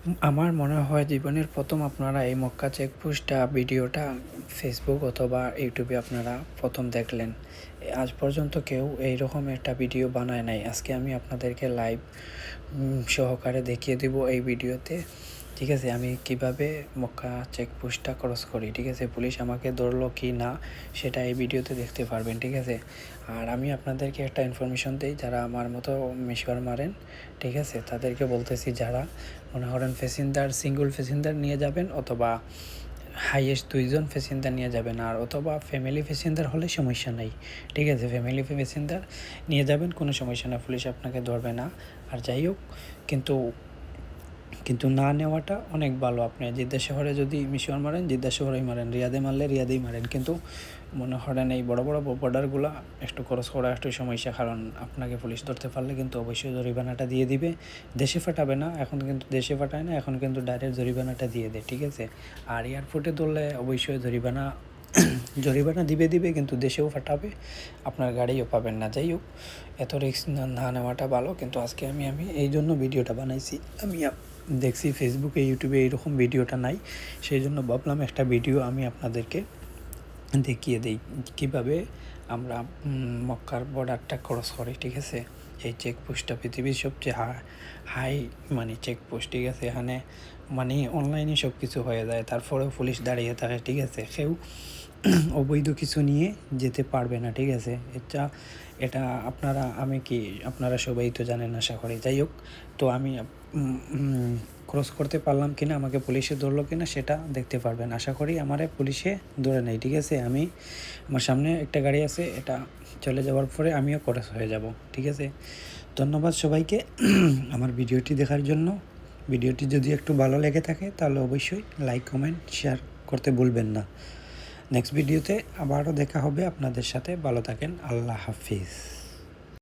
আমার মনে হয় জীবনের প্রথম আপনারা এই মক্কা চেকপোস্টটা ভিডিওটা ফেসবুক অথবা ইউটিউবে আপনারা প্রথম দেখলেন। আজ পর্যন্ত কেউ এইরকম একটা ভিডিও বানায় নাই। আজকে আমি আপনাদেরকে লাইভ সহকারে দেখিয়ে দিব এই ভিডিওতে। ঠিক আছে, আমি কিভাবে মক্কা চেকপোস্টটা ক্রস করি। ঠিক আছে, পুলিশ আমাকে ধরলো কি না সেটা এই ভিডিওতে দেখতে পারবেন। ঠিক আছে, আর আমি আপনাদেরকে একটা ইনফরমেশন দিই, যারা আমার মতো মিশর মারেন, ঠিক আছে, তাদেরকে বলতেছি, যারা মনে করেন প্যাসেঞ্জার সিঙ্গল প্যাসেঞ্জার নিয়ে যাবেন অথবা হাইয়েস্ট 2জন প্যাসেঞ্জার নিয়ে যাবেন, আর অথবা ফ্যামিলি প্যাসেঞ্জার হলে সমস্যা নেই। ঠিক আছে, ফ্যামিলি প্যাসেঞ্জার নিয়ে যাবেন, কোনো সমস্যা না, পুলিশ আপনাকে ধরবে না। আর যাই হোক, কিন্তু কিন্তু না নেওয়াটা অনেক ভালো। আপনি জেদ্দা শহরে যদি মিশর মারেন, জেদ্দা শহরেই মারেন, রিয়াদে মারলে রিয়াদেই মারেন, কিন্তু মনে করেন এই বড় বড় বর্ডারগুলো একটু খরচ করা একটু সমস্যা, কারণ আপনাকে পুলিশ ধরতে পারলে কিন্তু অবশ্যই জরিমানাটা দিয়ে দিবে। দেশে ফাটাবে না, এখন কিন্তু দেশে ফাটায় না, এখন কিন্তু ডাইরেক্ট জরিমানাটা দিয়ে দেয়। ঠিক আছে, আর এয়ারপোর্টে ধরলে অবশ্যই জরিমানা দিবে, কিন্তু দেশেও ফাটাবে, আপনার গাড়িও পাবেন না। যাই হোক, এত রিস্ক না নেওয়াটা ভালো। কিন্তু আজকে আমি এই জন্য ভিডিওটা বানাইছি। আমি দেখছি ফেসবুকে ইউটিউবে এইরকম ভিডিওটা নাই, সেই জন্য ভাবলাম একটা ভিডিও আমি আপনাদেরকে দেখিয়ে দিই কীভাবে আমরা মক্কার বর্ডারটা ক্রস করি। ঠিক আছে, এই চেকপোস্টটা পৃথিবীর সবচেয়ে হাই চেকপোস্ট। ঠিক আছে, এখানে অনলাইনে সব কিছু হয়ে যায়, তারপরেও পুলিশ দাঁড়িয়ে থাকে। ঠিক আছে, কেউ অবৈধ কিছু নিয়ে যেতে পারবে না। ঠিক আছে, এটা আপনারা সবাই তো জানেন আশা করি। যাই হোক, তো আমি ক্রস করতে পারলাম কিনা, আমাকে পুলিশে ধরলো কিনা সেটা দেখতে পারবেন। আশা করি আমারে পুলিশে ধরে নেই। ঠিক আছে, আমার সামনে একটা গাড়ি আছে, এটা চলে যাওয়ার পরে আমিও ক্রস হয়ে যাব। ঠিক আছে, ধন্যবাদ সবাইকে আমার ভিডিওটি দেখার জন্য। ভিডিওটি যদি একটু ভালো লেগে থাকে তাহলে অবশ্যই লাইক, কমেন্ট, শেয়ার করতে ভুলবেন না। নেক্সট ভিডিওতে আবারও দেখা হবে আপনাদের সাথে। ভালো থাকেন, আল্লাহ হাফিজ।